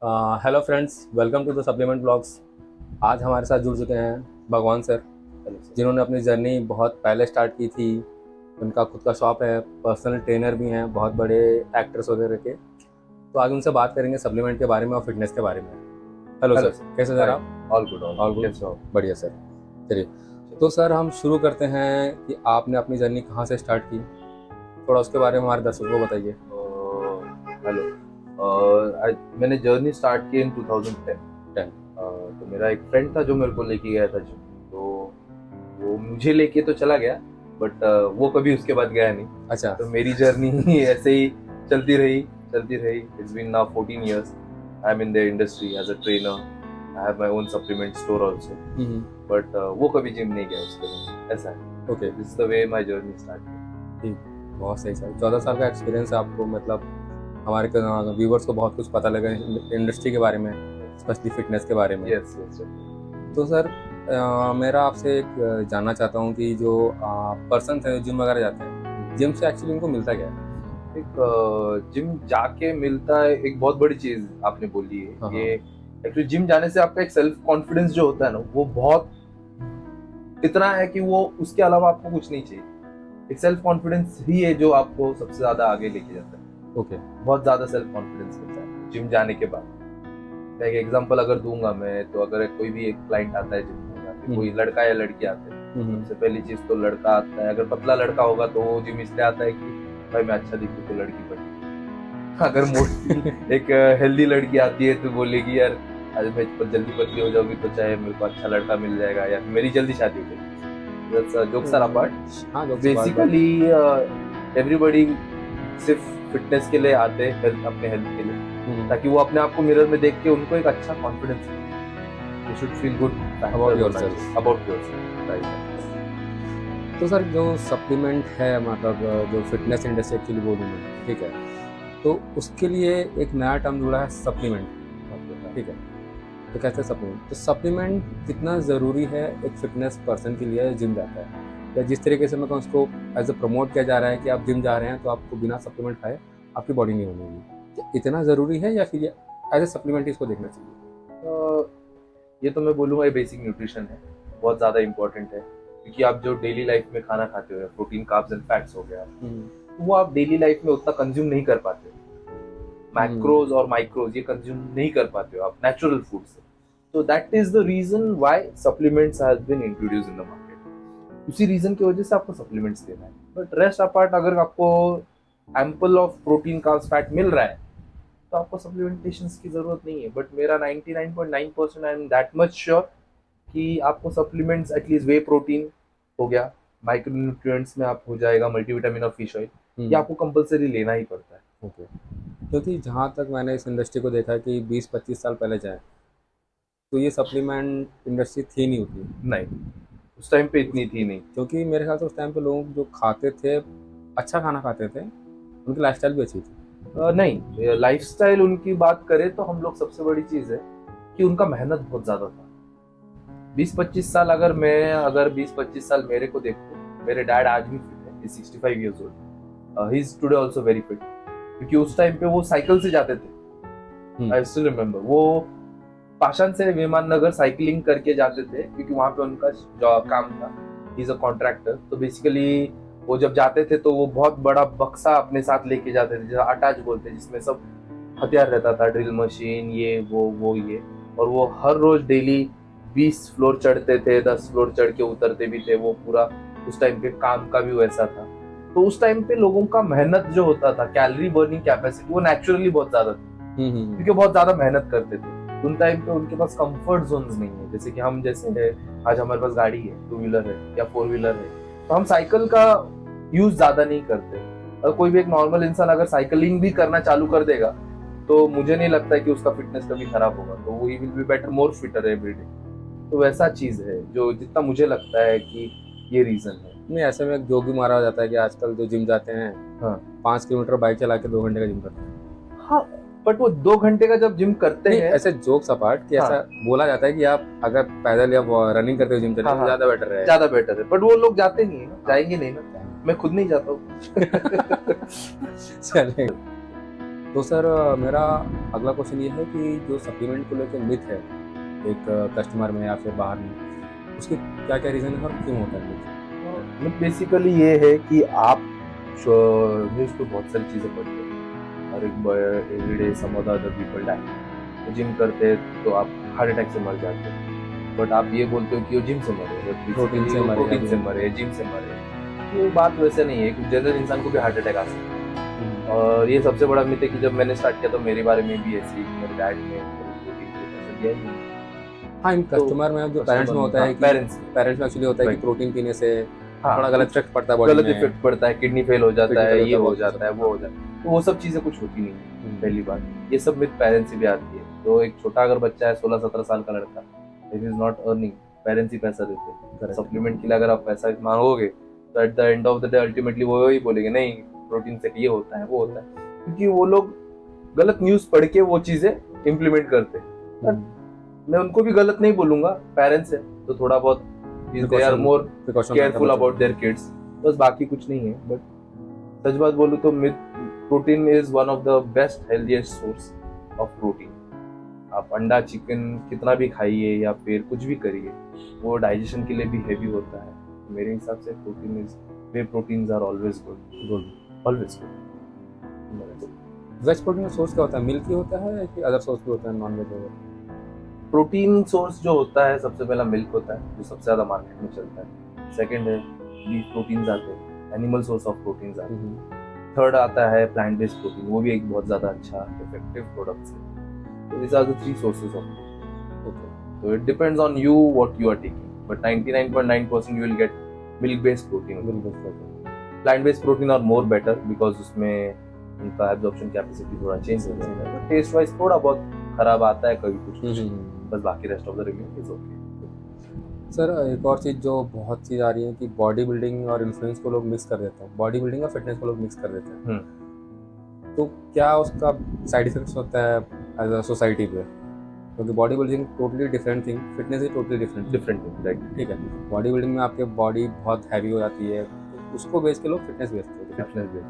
Hello friends, welcome to the supplement blogs. आज हमारे साथ जुड़ चुके हैं भगवान सर, जिन्होंने अपनी जर्नी बहुत पहले स्टार्ट की थी। उनका खुद का शॉप है, पर्सनल ट्रेनर भी हैं बहुत बड़े एक्टर्स वगैरह के। तो आज उनसे बात करेंगे सप्लीमेंट के बारे में और फिटनेस के बारे में। हेलो सर, कैसे सर आप? ऑल गुड ऑल गुड, बढ़िया सर। चलिए, तो सर हम शुरू करते हैं कि आपने अपनी जर्नी कहाँ से स्टार्ट की, थोड़ा उसके बारे में हमारे दर्शकों को बताइए। हेलो, मैंने जर्नी स्टार्ट की इन 2010। तो मेरा एक फ्रेंड था जो मेरे को लेके गया था जिम। तो वो मुझे लेके तो चला गया, बट वो कभी उसके बाद गया नहीं। अच्छा। तो मेरी जर्नी ऐसे ही चलती रही। It's been now 14 years I am in the industry as a trainer. I have my own supplement store also, but वो कभी जिम नहीं गया उसके बाद। ऐसा है। Okay, this is the way my journey start. बहुत सही सर। 14 साल का एक्सपीरियंस है आपको, मतलब हमारे व्यूवर्स को बहुत कुछ पता लगा इंडस्ट्री के बारे में, स्पेशली फिटनेस के बारे में। यस। तो सर मेरा आपसे एक जानना चाहता हूँ कि जो पर्सन थे जिम वगैरह जाते हैं, जिम से एक्चुअली उनको मिलता क्या है? एक जिम जाके मिलता है, एक बहुत बड़ी चीज आपने बोली है। हाँ। ये एक्चुअली जिम जाने से आपका एक सेल्फ कॉन्फिडेंस जो होता है ना, वो बहुत इतना है कि वो उसके अलावा आपको कुछ नहीं चाहिए। एक सेल्फ कॉन्फिडेंस ही है जो आपको सबसे ज्यादा आगे लेके जाता है। ओके। बहुत ज्यादा सेल्फ कॉन्फिडेंस मिलता है जिम जाने के बाद। एक एग्जांपल अगर दूंगा मैं, तो अगर कोई भी एक क्लाइंट आता है जिम में, या फिर कोई लड़का या लड़की आते हैं, सबसे पहली चीज तो लड़का आता है। अगर पतला लड़का होगा तो वो जिम इसलिए आता है कि भाई मैं अच्छा दिखूं तो लड़की पटी। अगर मोटी एक हेल्दी लड़की आती है तो बोलेगी यार आज मैं जल्दी पतली हो जाऊंगी तो चाहे मेरे को अच्छा लड़का मिल जाएगा या मेरी जल्दी शादी हो जाएगी। Jokes are apart, basically everybody सिर्फ फिटनेस के लिए आते हैं, अपने हेल्थ के लिए, ताकि वो अपने आप को मिरर में देख के उनको एक अच्छा कॉन्फिडेंस मिले। You should feel good about yourself. Right. तो सर जो सप्लीमेंट है, मतलब जो फिटनेस इंडस्ट्री एक्चुअली बोलूँ मैं, ठीक है, तो उसके लिए एक नया टर्म जुड़ा है सप्लीमेंट, ठीक है। तो कैसे सप्लीमेंट, तो सप्लीमेंट कितना ज़रूरी है एक फिटनेस पर्सन के लिए जिम जाता है, या जिस तरीके से मतलब उसको एज ए प्रमोट किया जा रहा है कि आप जिम जा रहे हैं तो आपको बिना सप्लीमेंट खाए आपकी बॉडी नहीं बनेगी, तो इतना ज़रूरी है या फिर एज ए सप्लीमेंट इसको देखना चाहिए? ये तो मैं बोलूँगा ये बेसिक न्यूट्रिशन है, बहुत ज़्यादा इंपॉर्टेंट है। क्योंकि आप जो डेली लाइफ में खाना खाते हो, प्रोटीन, कार्ब्स एंड फैट्स हो गया, तो वो आप डेली लाइफ में उतना कंज्यूम नहीं कर पाते हो। मैक्रोज और माइक्रोज ये कंज्यूम नहीं कर पाते हो आप नेचुरल फूड से। तो that is the reason why supplements has been introduced in the market. उसी रीजन की वजह से आपको सप्लीमेंट्स लेना है। बट रेस्ट अपार्ट, अगर आपको ample of protein, carbs, fat मिल रहा है तो आपको सप्लीमेंटेशंस की जरूरत नहीं है। बट मेरा 99.9% I am that much sure कि आपको सप्लीमेंट्स, एटलीस्ट वे प्रोटीन हो गया, माइक्रोन्यूट्रिएंट्स में आप हो जाएगा, मल्टीविटामिन और फिश ऑयल, ये आपको कंपलसरी लेना ही पड़ता है। ओके। क्योंकि जहाँ तक मैंने इस इंडस्ट्री को देखा है कि 20-25 साल पहले जाए तो ये सप्लीमेंट इंडस्ट्री थी नहीं उतनी। नहीं, उस टाइम पे इतनी थी नहीं। क्योंकि मेरे ख्याल से उस टाइम पे लोग जो खाते थे, अच्छा खाना खाते थे, उनकी लाइफस्टाइल भी अच्छी थी। नहीं, लाइफस्टाइल उनकी बात करें तो हम लोग, सबसे बड़ी चीज है कि उनका मेहनत बहुत ज्यादा था। 20-25 साल, अगर 20-25 साल मेरे को देखो, मेरे डैड आज भी फिट है, 65 years old, he is today also very fit. क्योंकि उस टाइम पे वो साइकिल से जाते थे। आई स्टिल रिमेम्बर, वो पाषाण से विमान नगर साइकिलिंग करके जाते थे, क्योंकि वहां पे उनका काम था, ही इज अ कॉन्ट्रैक्टर। तो बेसिकली वो जब जाते थे तो वो बहुत बड़ा बक्सा अपने साथ लेके जाते थे, जैसा अटैच बोलते हैं, जिसमें सब हथियार रहता था, ड्रिल मशीन, ये वो ये। और वो हर रोज डेली 20 फ्लोर चढ़ते थे, 10 फ्लोर चढ़ के उतरते भी थे। वो पूरा उस टाइम के काम का भी वैसा था। तो उस टाइम पे लोगों का मेहनत जो होता था, कैलोरी बर्निंग कैपेसिटी, वो नेचुरली बहुत ज्यादा थी, क्योंकि बहुत ज्यादा मेहनत करते थे। उन टाइम पे उनके पास कंफर्ट जोन्स नहीं है, जैसे कि हम जैसे है आज हमारे पास गाड़ी है, 2 व्हीलर है या 4 व्हीलर है, तो हम साइकिल का यूज ज्यादा नहीं करते। और कोई भी एक नॉर्मल इंसान अगर साइकिलिंग भी करना चालू कर देगा तो मुझे नहीं लगता है कि उसका फिटनेस कभी खराब होगा। तो वो he will be better, more fitter every day. तो वैसा चीज है जो, जितना मुझे लगता है कि ये रीजन है। नहीं, ऐसे में एक जोक भी मारा जाता है कि आजकल जो जिम जाते हैं, हाँ, 5 किलोमीटर बाइक चला के 2 घंटे का जिम करते हैं। हाँ, बट वो 2 घंटे का जब जिम करते हैं, ऐसे जोक्स अपार्ट कि ऐसा बोला जाता है कि आप अगर पैदल या रनिंग करते हो जिम चले तो ज्यादा बेटर है। ज्यादा बेटर है, बट वो लोग जाते नहीं है ना, जाएंगे नहीं ना। मैं खुद नहीं जाता हूँ। चलेगा। तो सर मेरा अगला क्वेश्चन ये है कि जो सप्लीमेंट को लेकर मिथ है एक कस्टमर में या फिर बाहर में, उसके क्या क्या रीज़न है और क्यों होता है मिथ? बेसिकली ये है कि आप न्यूज़ पे बहुत सारी चीज़ें पढ़ते हैं और एक everyday some other people die. Gym करते हैं तो आप हार्ट अटैक से मर जाते हैं, बट आप ये बोलते हो कि वो जिम से मरे, प्रोटीन से मरे, प्रोटीन से मरे, जिम से मरे। तो बात वैसे नहीं है कि जनरल इंसान को भी हार्ट अटैक आ सकता है। और ये सबसे बड़ा मिथ है कि जब मैंने स्टार्ट किया तो मेरे बारे में भी ऐसी मेरे डैड ने प्रोटीन के लिए पैसा दिया ही नहीं। हाँ, इन कस्टमर में जो पेरेंट्स में होता है कि पेरेंट्स में एक्चुअली होता है कि प्रोटीन पीने से थोड़ा गलत इफेक्ट पड़ता है बॉडी में, गलत इफेक्ट पड़ता है, किडनी फेल हो जाता है, ये हो जाता है, वो हो जाता है। तो वो सब चीज़ें कुछ होती नहीं है। पहली बात ये सब मिथ पेरेंट्स से भी आती है। तो एक छोटा अगर बच्चा है 16-17 साल का लड़का, it is not earning, parents ही पैसा देते हैं सप्लीमेंट के लिए। अगर आप पैसा मांगोगे तो at the end of the day ultimately वो ही बोलेंगे नहीं प्रोटीन से ये होता है, वो होता है, क्योंकि वो लोग गलत न्यूज़ पढ़ के वो चीज़ें इम्प्लीमेंट करते हैं। मैं उनको भी गलत नहीं बोलूंगा, पेरेंट्स है तो थोड़ा बहुत they are more careful about their kids, बस बाकी कुछ नहीं है। बट सच बात बोलूं तो protein is one of the best healthiest source of protein. आप अंडा चिकन कितना भी खाइए या फिर कुछ भी करिए, वो डाइजेशन के लिए भी हेवी होता है। मेरे हिसाब से protein is whey proteins are always good, always good. Veg protein का सोर्स क्या होता है? मिल्क ही होता है कि अदर सोर्स भी होता है नॉन वेज वगैरह? प्रोटीन सोर्स जो होता है सबसे पहला मिल्क होता है, जो सबसे ज़्यादा मार्केट में चलता है। सेकंड है बीफ प्रोटीन्स आते हैं, एनिमल सोर्स ऑफ प्रोटीन्स आते हैं। थर्ड आता है प्लांट बेस्ड प्रोटीन, वो भी एक बहुत ज़्यादा अच्छा इफेक्टिव प्रोडक्ट्स है। So these are the three sources of protein. Okay. So it depends on you what you are taking. But 99.9% you will get milk-based protein. Plant-based protein are more better because उसमें उनका absorption capacity थोड़ा change हो जाता है. Taste wise थोड़ा बहुत खराब आता है कभी कुछ. बस बाकी rest of the review is okay. Sir एक और चीज़ जो बहुत चीज़ आ रही है कि बॉडी बिल्डिंग और इन्फ्लुएंस को लोग मिक्स कर देते हैं, बॉडी बिल्डिंग और फिटनेस को लोग मिक्स कर देते हैं। तो क्या उसका साइड इफेक्ट्स होता है एज अ सोसाइटी पे? क्योंकि body building totally different thing, fitness is totally different thing, right? ठीक है, बॉडी बिल्डिंग में आपके बॉडी बहुत हैवी हो जाती है, तो उसको बेच के लोग फिटनेस बेचते हैं। फिटनेस बेच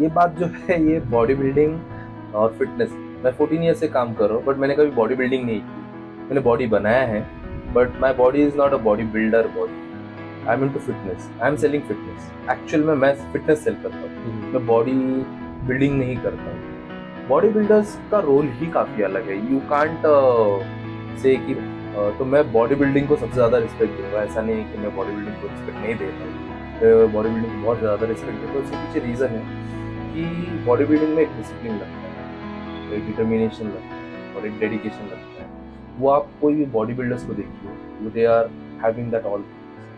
ये बात जो है, ये बॉडी बिल्डिंग और फिटनेस, मैं 14 ईयर से काम कर रहा हूँ, बट मैंने कभी बॉडी बिल्डिंग नहीं की। मैंने बॉडी बनाया है, but my body is not a body builder body. I am into fitness, I am selling fitness. Actual में मैं फिटनेस सेल करता हूँ, मैं बॉडी बिल्डिंग नहीं करता हूँ। बॉडी बिल्डर्स का रोल ही काफ़ी अलग है। यू कांट से कि तो मैं बॉडी बिल्डिंग को सबसे ज़्यादा रिस्पेक्ट दूंगा, ऐसा नहीं है कि मैं बॉडी बिल्डिंग को रिस्पेक्ट नहीं देता हूँ। बॉडी बिल्डिंग को बहुत ज़्यादा रिस्पेक्ट देता हूँ। उसके पीछे रीज़न है कि बॉडी बिल्डिंग में एक डिसिप्लिन लगता है, एक डिटर्मिनेशन लगता है और एक डेडिकेशन लगता है। वो आप कोई भी बॉडी बिल्डर्स को देखिए, वो they are having that all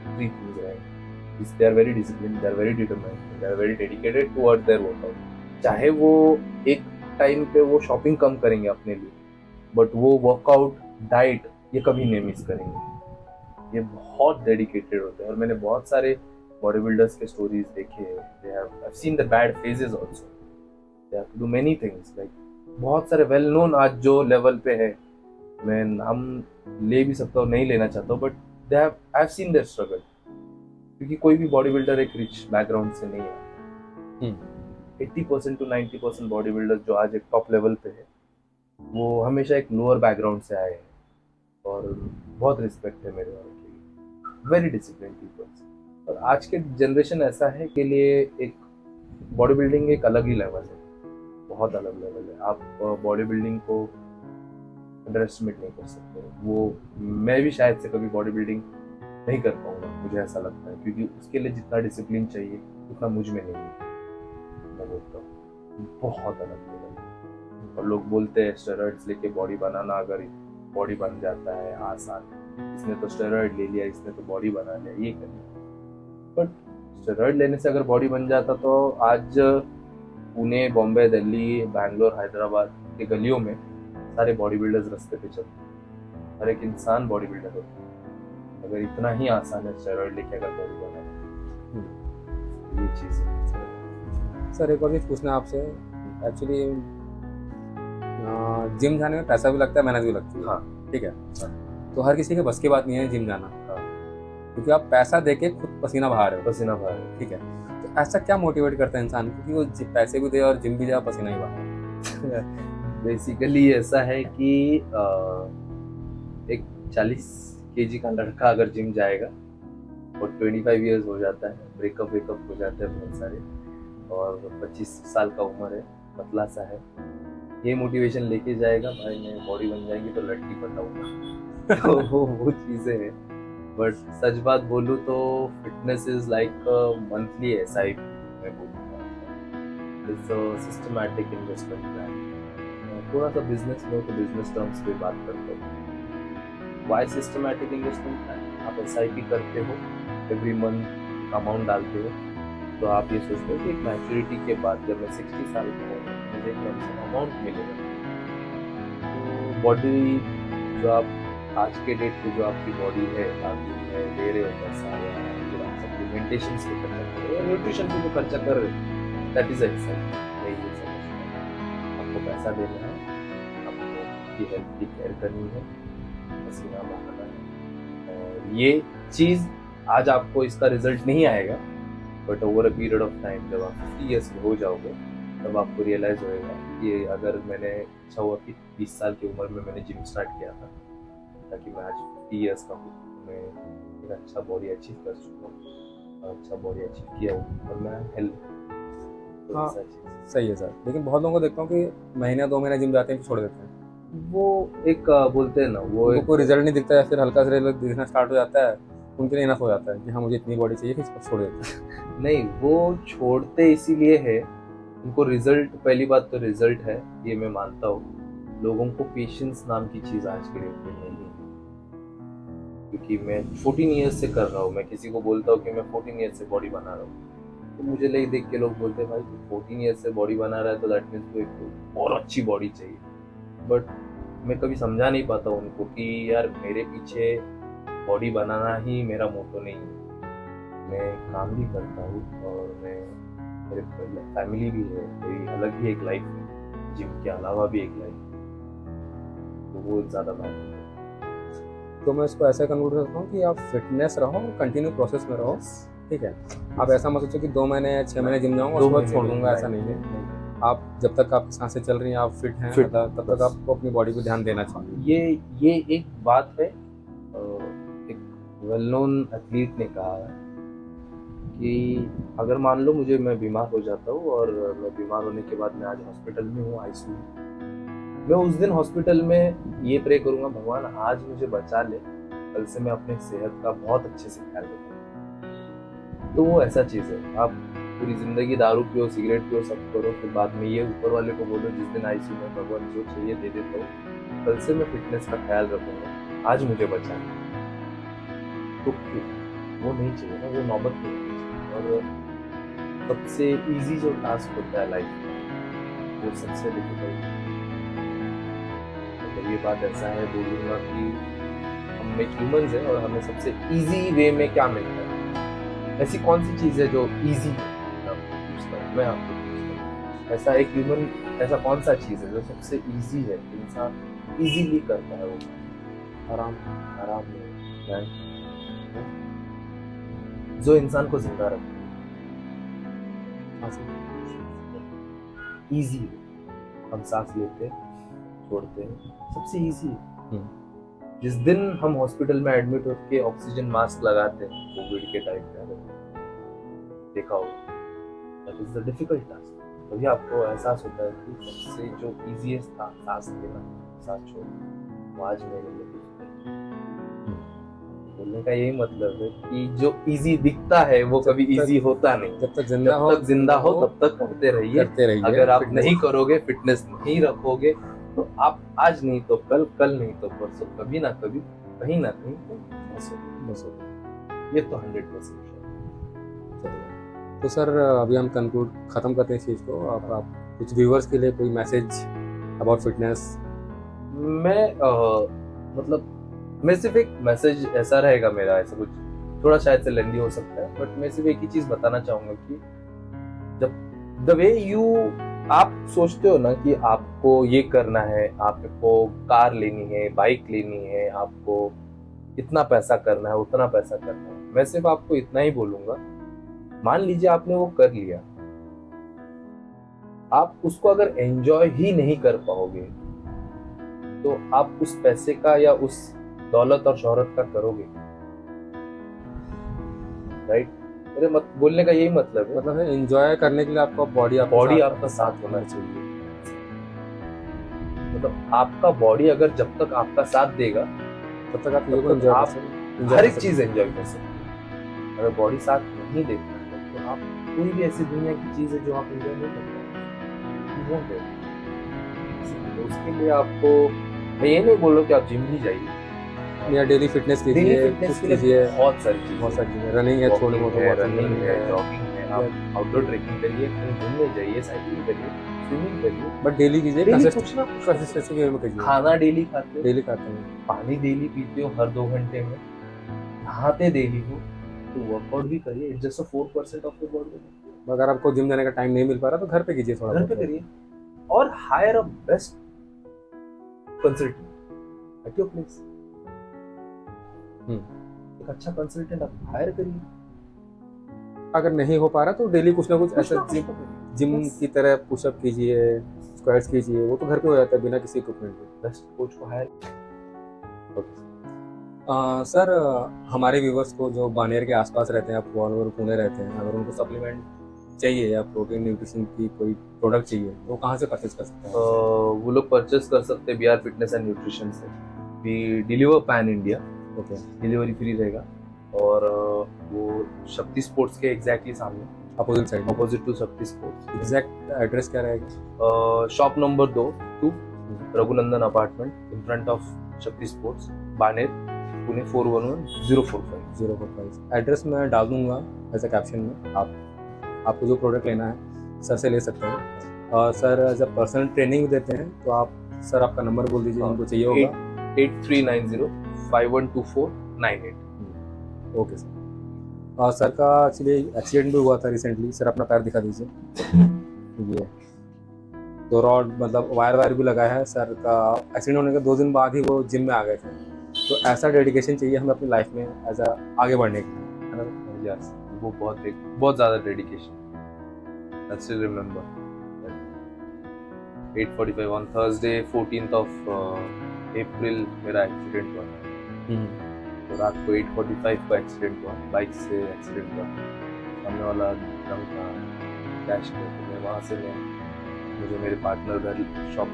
three things, right? They are very discipline, they are very determined, they are very dedicated toward their workout. चाहे वो एक टाइम पे वो शॉपिंग कम करेंगे अपने लिए, बट वो वर्कआउट डाइट ये कभी नहीं मिस करेंगे। ये बहुत डेडिकेटेड होते हैं और मैंने बहुत सारे बॉडी बिल्डर्स के स्टोरीज देखे हैं। They have I have seen the bad phases also, they have to do many things. Like बहुत सारे वेल नोन आज जो लेवल पे है, मैं नाम ले भी सकता हूँ, नहीं लेना चाहता हूँ, but they have I have scene their struggle. क्योंकि कोई भी बॉडी बिल्डर एक रिच बैकग्राउंड से नहीं है। 80% to 90% बॉडी बिल्डर जो आज एक टॉप लेवल पे है, वो हमेशा एक लोअर बैकग्राउंड से आए हैं और बहुत रिस्पेक्ट है मेरे वालों के लिए, वेरी डिसिप्लिन पीपल्स। और आज के जनरेशन ऐसा है के लिए एक बॉडी बिल्डिंग एक अलग ही लेवल है, बहुत अलग लेवल है। आप बॉडी बिल्डिंग को अंडर एस्टिमेट नहीं कर सकते। वो मैं भी शायद से कभी बॉडी बिल्डिंग नहीं कर पाऊंगा, मुझे ऐसा लगता है, क्योंकि उसके लिए जितना डिसिप्लिन चाहिए उतना मुझ में नहीं है। मैं बोलता हूँ बहुत अलग लेवल। और लोग बोलते हैं स्टेरॉइड्स लेके बॉडी बनाना, अगर बॉडी बन जाता है आसान, इसने तो स्टेरॉइड ले लिया, इसने तो बॉडी बना लिया, ये कर लिया। बट स्टेरॉइड लेने से अगर बॉडी बन जाता तो आज पुणे, बॉम्बे, दिल्ली, बैंगलोर, हैदराबाद के गलियों में सारे बॉडी बिल्डर्स रास्ते पे चलते, हर एक इंसान बॉडी बिल्डर होता है। अगर इतना ही आसान है स्टेरॉइड लेके अगर बॉडी बनाना, ये चीज़ है। सर एक और चीज़ पूछना है आपसे, एक्चुअली जिम जाने में पैसा भी लगता है, मेहनत भी लगती है। हाँ, ठीक है। तो हर किसी के बस की बात नहीं है जिम जाना। हाँ, क्योंकि आप पैसा देके खुद पसीना बहा रहे हो। पसीना बहा रहे हो, ठीक है। तो ऐसा क्या मोटिवेट करता है इंसान को कि वो पैसे भी दे और जिम भी जाए, पसीना ही बहा? बेसिकली ऐसा है कि एक 40 केजी का लड़का अगर जिम जाएगा और 25 इयर्स हो जाता है, ब्रेकअप वेकअप हो जाते हैं बहुत सारे, और 25 साल का उम्र है, पतला सा है, ये मोटिवेशन लेके जाएगा भाई मैं बॉडी बन जाएंगी तो लड़की पटाऊंगा। तो वो चीज़ें हैं। बट सच बात बोलूँ तो fitness is like monthly SIP मैं बोलूँगा, इट्स सिस्टमैटिक इन्वेस्टमेंट प्लान। थोड़ा सा बिजनेस में हो तो बिजनेस टर्म्स पे बात करते हो। Why systematic investment plan? आप SIP करते हो, एवरी मंथ अमाउंट डालते हो, तो आप ये सोचते हो कि एक मैच्योरिटी के बाद जब मैं 60 साल का हूँ मुझे एक लमसम अमाउंट मिलेगा। तो बॉडी जो आप आज के डेट पे जो आपकी बॉडी है, आप दे रहे हो पैसा या फिर आप सप्लीमेंटेशन पे खर्चा कर रहे हो, न्यूट्रिशन पे जो खर्चा कर रहे हो, दैट इज एक्सरसाइज। यही है समझना, आपको पैसा देना है, आपको आपकी हेल्थ की केयर करनी है, पसीना बहाना है, और ये चीज़ आज आपको इसका रिजल्ट नहीं आएगा, but over a period of time जब आप 50 ईयर्स के हो जाओगे तब आपको रियलाइज होएगा कि अगर मैंने अच्छा हुआ कि 20 साल की उम्र में मैंने जिम स्टार्ट किया था ताकि मैं आज 50 ईयर्स का हूँ, मैं एक अच्छा बॉडी अचीव कर चुका हूँ, अच्छा बॉडी अचीव किया हूँ और मैं हेल्थ। हाँ सही है सर, लेकिन बहुत लोगों को देखता हूँ कि महीना 2 महीना जिम जाते हैं फिर छोड़ देते हैं। वो एक बोलते हैं ना, वो उनको कोई रिजल्ट नहीं दिखता है, फिर हल्का से रिजल्ट दिखना स्टार्ट हो जाता है, उनके लिए इनफ हो जाता है कि हाँ मुझे इतनी बॉडी चाहिए कि इसको छोड़ देते हैं। नहीं, वो छोड़ते इसीलिए है, उनको रिजल्ट, पहली बात तो रिजल्ट है, ये मैं मानता हूँ। लोगों को पेशेंस नाम की चीज़ आज के डेट में नहीं है, क्योंकि मैं 14 ईयर्स से कर रहा हूँ। मैं किसी को बोलता हूँ कि मैं 14 ईयर्स से बॉडी बना रहा हूँ, तो मुझे ले देख के लोग बोलते हैं भाई तू 14 ईयर्स से बॉडी बना रहा है तो दैट मीन्स तो एक और अच्छी बॉडी चाहिए। बट मैं कभी समझा नहीं पाता उनको कि यार मेरे पीछे बॉडी बनाना ही मेरा मोटो नहीं है। मैं काम भी करता हूँ और मैं मेरे फैमिली भी है, मेरी अलग ही एक लाइफ है, जिम के अलावा भी एक लाइफ है, तो वो ज़्यादा मैटर है। तो मैं इसको ऐसा कंक्लूड करता हूँ कि आप फिटनेस रहो, कंटिन्यू प्रोसेस में रहो, ठीक है। आप ऐसा मत सोचो कि 2 महीने 6 महीने जिम जाऊँगा उसके बाद छोड़ दूंगा, ऐसा नहीं है। आप जब तक आपकी सांसें चल रही हैं, आप फिट हैं, तब तक आपको अपनी बॉडी पे ध्यान देना चाहिए। ये एक बात है, एक वेल नोन एथलीट ने कहा है कि अगर मान लो मैं बीमार हो जाता हूँ और मैं बीमार होने के बाद मैं आज हॉस्पिटल में हूँ, ICU, मैं उस दिन हॉस्पिटल में ये प्रे करूँगा भगवान आज मुझे बचा ले, कल से मैं अपने सेहत का बहुत अच्छे से ख्याल रखूँगा। तो वो ऐसा चीज़ है, आप पूरी जिंदगी दारू पियो, सिगरेट पियो, सब करो, फिर बाद में ये ऊपर वाले को बोलो जिस दिन ICU में भगवान जो चाहिए दे देता हूँ, कल से मैं फिटनेस का ख्याल रखूँगा, आज मुझे बचा ले। तो वो नहीं चाहिए ना, वो नौबत नहीं चाहिए। और सबसे इजी जो टास्क होता है लाइफ में वो सबसे डिफिकल्ट, मतलब ये बात ऐसा है बोलूँगा कि हम एक ह्यूमंस हैं और हमें सबसे इजी वे में क्या मिलता है, ऐसी कौन सी चीज़ है जो इजी है, मैं आपको पूछता हूँ, ऐसा एक ह्यूमन, ऐसा कौन सा चीज़ है जो सबसे इजी है, इंसान इजीली करता है, वो आराम में जो इंसान को जिंदा रखता है, इजी है। हम सांस लेते छोड़ते हैं, सबसे इजी है। जिस दिन हम हॉस्पिटल में एडमिट होकर ऑक्सीजन मास्क लगाते हैं कोविड के टाइम पे, अगर देखा हो, that is the difficult task. तभी आपको एहसास होता है कि सबसे जो इजीएस्ट था सांस लेना, सांस छोड़ना, वो आज मेरे लिए बोलने का यही मतलब है कि जो इजी दिखता है वो कभी इजी होता नहीं। जब तक जिंदा हो तब तक करते रहिए। अगर आप नहीं करोगे, फिटनेस नहीं रखोगे, तो आप आज नहीं तो कल, कल नहीं तो परसों, कभी ना कभी कहीं ना कहीं तो ये तो 100% है। तो सर अभी हम कंक्लूड खत्म करते हैं इस चीज़ को। आप कुछ व्यूअर्स के लिए कोई मैसेज अबाउट फिटनेस? मैं मतलब मैं सिर्फ एक मैसेज ऐसा रहेगा मेरा, ऐसा कुछ थोड़ा शायद से लेंदी हो सकता है, बट मैं सिर्फ एक ही चीज बताना चाहूंगा कि जब द वे आप सोचते हो ना कि आपको ये करना है, आपको कार लेनी है, बाइक लेनी है, आपको इतना पैसा करना है, उतना पैसा करना है, मैं सिर्फ आपको इतना ही बोलूंगा, मान लीजिए आपने वो कर लिया, आप उसको अगर एंजॉय ही नहीं कर पाओगे तो आप उस पैसे का या उस दौलत और शोहरत का करोगे, राइट? मेरे बोलने का यही मतलब है, मतलब है एंजॉय करने के लिए आपका बॉडी आपका साथ होना चाहिए। मतलब आपका बॉडी अगर जब तक आपका साथ देगा तब तक आप तब तक आप हर एक चीज एंजॉय कर सकते हैं। अगर बॉडी साथ नहीं देता है तो आप कोई भी ऐसी दुनिया की चीज है जो आप एंजॉय नहीं कर पाते। तो उसके लिए आपको मैं ये नहीं बोल रहा कि आप जिम ही जाइए या डेली फिटनेस कीजिए, बहुत सारी चीजें, रनिंग है, थोड़ी बहुत रनिंग है, जॉगिंग है, आप आउटडोर ट्रेकिंग करिए, कहीं घूमने जाइए, साइकिलिंग करिए, स्विमिंग करिए, बट डेली कीजिए, कुछ ना कंसिस्टेंसी वे में कीजिए। खाना डेली खाते हैं, पानी डेली पीते हो हर 2 घंटे में, नहाते डेली हो, तो वर्कआउट भी करिए। It's just 4% of your body. अगर आपको जिम जाने का टाइम नहीं मिल पा रहा तो घर पे कीजिए, थोड़ा घर पे करिए और higher a best consultant at your place. एक अच्छा कंसल्टेंट आप हायर करिए। अगर नहीं हो पा रहा तो डेली कुछ ना कुछ ऐसा जिम की तरह पुशअप कीजिए, स्क्वाट्स कीजिए, वो तो घर पे हो जाता है बिना किसी इक्विपमेंट के। बेस्ट कोच को हायर। सर हमारे व्यूवर्स को जो बानेर के आसपास रहते हैं, और पुणे रहते हैं, अगर उनको सप्लीमेंट चाहिए या प्रोटीन न्यूट्रिशन की कोई प्रोडक्ट चाहिए तो कहाँ से परचेज कर सकते हैं? वो लोग परचेज कर सकते हैं BR फिटनेस एंड न्यूट्रिशन से। We deliver pan India, okay, delivery free रहेगा। और वो शक्ति स्पोर्ट्स के एग्जैक्टली सामने, opposite side, opposite to Shakti sports. Exact address क्या रहेगा? Shop number 2 Raghunandan apartment in front of Shakti sports, Baner, Pune 411045। Address मैं डाल दूंगा ऐसे कैप्शन में। आपको जो प्रोडक्ट लेना है सर से ले सकते हैं। और सर जब पर्सनल ट्रेनिंग देते हैं तो आप सर आपका नंबर बोल दीजिए, उनको चाहिए होगा। 8390512498। Okay sir. और सर का एक्चुअली एक्सीडेंट भी हुआ था रिसेंटली, सर अपना पैर दिखा दीजिए। ये तो रॉड मतलब वायर भी लगा है। सर का एक्सीडेंट होने के 2 दिन बाद ही वो जिम में आ गए थे। तो ऐसा डेडिकेशन चाहिए हमें अपनी लाइफ में एज आगे बढ़ने के लिए, है ना? यस, वो बहुत ज़्यादा dedication. I still remember 8:45 on Thursday 14th of April मेरा एक्सीडेंट हुआ। तो रात को 8:45 को एक्सीडेंट हुआ, बाइक से एक्सीडेंट हुआ। सामने वाला ड्रम था, क्रैश किया। तो मैं वहाँ से मुझे मेरे पार्टनर घर शॉप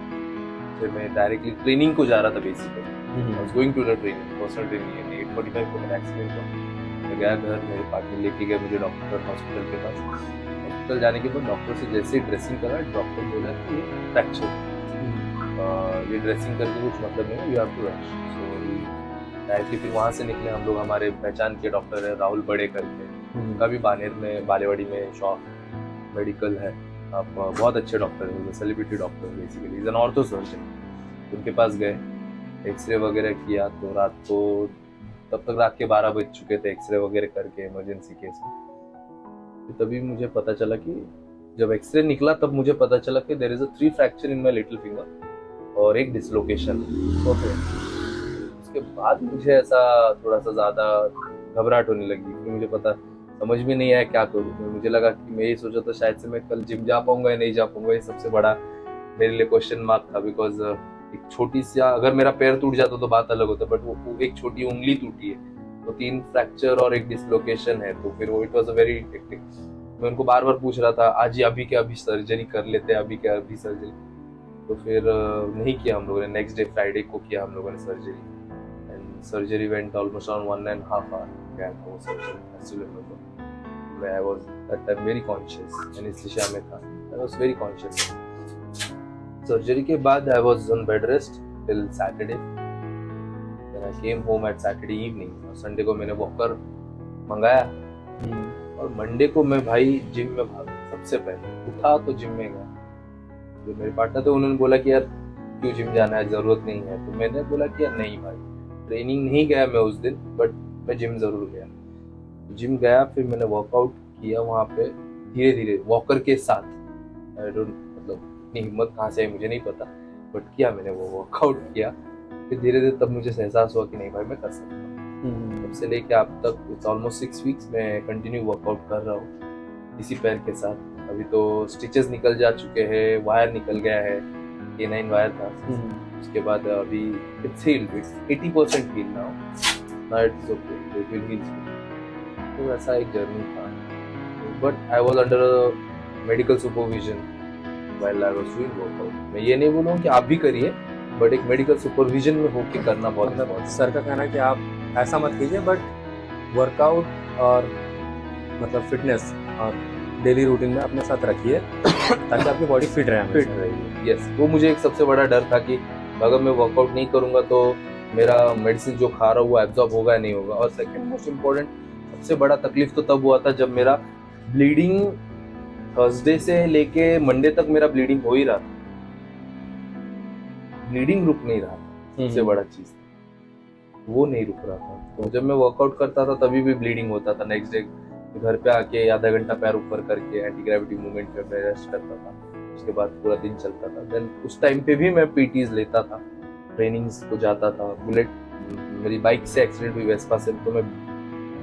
से मैं डायरेक्टली ट्रेनिंग को जा रहा था। Basically I was going to the training, personal training. 8:45 को मेरा एक्सीडेंट हुआ। मैं गया घर, मेरे पार्टनर लेके गया मुझे डॉक्टर हॉस्पिटल के पास। हॉस्पिटल जाने के बाद डॉक्टर से जैसे ही ड्रेसिंग करा, डॉक्टर बोला कि ये फ्रैक्चर, ये ड्रेसिंग करके कुछ मतलब नहीं है, you have to rush. So directly फिर वहाँ से निकले हम लोग। हमारे पहचान के डॉक्टर है राहुल बड़े करके, उनका भी बानेर में बालेवाड़ी में शॉप मेडिकल है। आप बहुत अच्छे डॉक्टर है, celebrity doctor basically, is an ortho surgeon. उनके पास गए, एक्सरे वगैरह किया। तो रात को तब तक रात के 12 बज चुके थे एक्सरे वगैरह करके इमरजेंसी केस में। तो तभी मुझे पता चला कि जब एक्सरे निकला तब मुझे पता चला कि there is a 3 fracture in my little finger और एक डिसलोकेशन। ओके, उसके बाद मुझे ऐसा थोड़ा सा ज़्यादा घबराहट होने लगी क्योंकि मुझे पता समझ में नहीं आया क्या करूँ। मुझे लगा कि मैं ये सोचा था शायद से मैं कल जिम जा पाऊंगा या नहीं जा पाऊंगा। ये सबसे बड़ा मेरे लिए क्वेश्चन मार्क था। बिकॉज एक छोटी सी, अगर मेरा पैर टूट जाता तो बात अलग होता, बट वो एक छोटी उंगली टूटी है, तो 3 फ्रैक्चर और एक डिसलोकेशन है। तो फिर वो it was a very hectic. मैं उनको बार बार पूछ रहा था, आज ही अभी क्या अभी सर्जरी कर लेते हैं, अभी क्या अभी सर्जरी। तो फिर नहीं किया हम लोगों ने। नेक्स्ट डे फ्राइडे को किया हम लोगों ने surgery. And surgery went almost on 1.5 hour गया था वो surgery. I was that time very conscious, anesthesia में था। I was very conscious. Surgery के बाद I was on bed rest till Saturday. Then I came home at Saturday evening. और Sunday को मैंने वॉकर मंगाया और मंडे को मैं भाई जिम में भागा। सबसे पहले उठा तो जिम में गया। जो मेरे पार्टनर थे उन्होंने बोला कि यार क्यों जिम जाना है, जरूरत नहीं है। तो मैंने बोला कि यार नहीं भाई, ट्रेनिंग नहीं गया मैं उस दिन, बट मैं जिम जरूर गया। जिम गया, फिर मैंने वर्कआउट किया वहाँ पे धीरे धीरे वॉकर के साथ। आई डोंट मतलब इतनी हिम्मत कहाँ से आई मुझे नहीं पता, बट किया मैंने वो वर्कआउट किया। फिर धीरे धीरे तब मुझे एहसास हुआ कि नहीं भाई मैं कर सकता हूँ। तब से लेके अब तक इट्स ऑलमोस्ट 6 weeks मैं कंटिन्यू वर्कआउट कर रहा हूँ इसी पैर के साथ। अभी तो स्टिचेस निकल जा चुके हैं, वायर निकल गया है, K9 वायर था। उसके बाद अभी it's healed, it's 80% healed now it's okay, it will heal. तो ऐसा एक जर्नी था, but I was under medical supervision while I was doing workout. मैं ये नहीं बोलूँगा कि आप भी करिए, बट एक मेडिकल सुपरविजन में होके करना बहुत मतलब important है। सर का कहना है कि आप ऐसा मत कीजिए, बट वर्कआउट और मतलब फिटनेस और डेली रूटीन में अपने साथ रखिए ताकि आपकी बॉडी फिट रहे फिट हमेशा। रहिए। यस, वो मुझे एक सबसे बड़ा डर था कि अगर मैं वर्कआउट नहीं करूंगा तो मेरा मेडिसिन जो खा रहा हूँ वो एब्जॉर्ब होगा या नहीं होगा। और सेकंड मोस्ट इम्पोर्टेंट, सबसे बड़ा तकलीफ तो तब हुआ था जब मेरा ब्लीडिंग थर्सडे से लेके मंडे तक मेरा ब्लीडिंग हो ही रहा था, ब्लीडिंग रुक नहीं रहा था। सबसे बड़ा चीज वो नहीं रुक रहा था। तो जब मैं वर्कआउट करता था तभी भी ब्लीडिंग होता था। नेक्स्ट डे घर पे आके आधा घंटा पैर ऊपर करके एंटी ग्रेविटी मूवमेंट पे मैं रेस्ट करता था, उसके बाद पूरा दिन चलता था। देन उस टाइम पे भी मैं पीटीज लेता था, ट्रेनिंग्स को जाता था। बुलेट, मेरी बाइक से एक्सीडेंट हुई वेस्पा से, तो मैं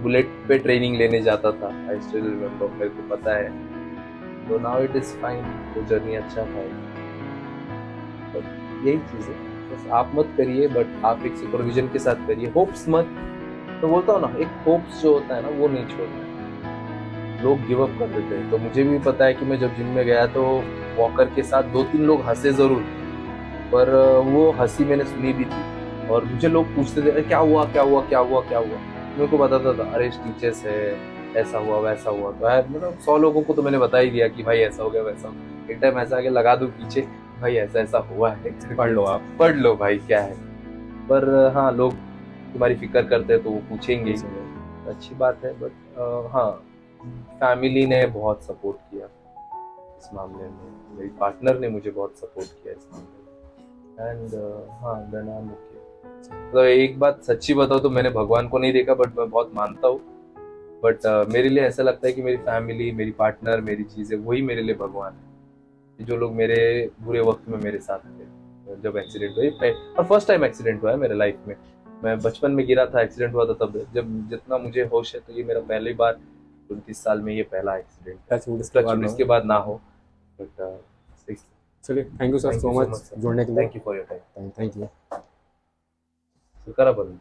बुलेट पे ट्रेनिंग लेने जाता था। आई स्टिल रिमेम्बर, मेरे को पता है। तो नाउ इट इज फाइन, वो जर्नी अच्छा था। बट यही चीज है, बस आप मत करिए, बट आप एक सुपरविजन के साथ करिए। होप्स मत, तो बोलता हूँ ना, एक होप्स जो होता है ना वो नहीं छोड़ना है। लोग गिव अप कर देते हैं। तो मुझे भी पता है कि मैं जब जिम में गया तो वॉकर के साथ 2-3 लोग हंसे जरूर, पर वो हंसी मैंने सुनी भी थी। और मुझे लोग पूछते थे क्या हुआ क्या हुआ क्या हुआ क्या हुआ, मेरे को बताता था अरे स्टिचेस है, ऐसा हुआ वैसा हुआ। तो मतलब 100 लोगों को तो मैंने बता ही दिया कि भाई ऐसा हो गया वैसा हो गया। एक टाइम ऐसा आगे लगा दूं पीछे, भाई ऐसा ऐसा हुआ है, पढ़ लो आप। पढ़ लो भाई क्या है। पर हाँ, लोग तुम्हारी फिक्र करते हैं तो वो पूछेंगे, अच्छी बात है। बट हाँ, फैमिली ने बहुत सपोर्ट किया इस मामले में, मेरी पार्टनर ने मुझे बहुत सपोर्ट किया इस मामले में। एंड हाँ, देन आई एम ओके। तो एक बात सच्ची बताओ तो मैंने भगवान को नहीं देखा, बट मैं बहुत मानता हूँ। बट मेरे लिए ऐसा लगता है कि मेरी फैमिली, मेरी पार्टनर, मेरी चीज़ें, वही मेरे लिए भगवान है। जो लोग मेरे बुरे वक्त में मेरे साथ थे। जब एक्सीडेंट हुआ, और फर्स्ट टाइम एक्सीडेंट हुआ है मेरे लाइफ में। मैं बचपन में गिरा था, एक्सीडेंट हुआ था तब। जब जितना मुझे होश है तो ये मेरा पहली बार 29 साल में ये पहला एक्सीडेंट, इसके बाद ना हो। बट चलिए, thank you sir so much जुड़ने के लिए। Thank you for your time. Thank you. करा बंद।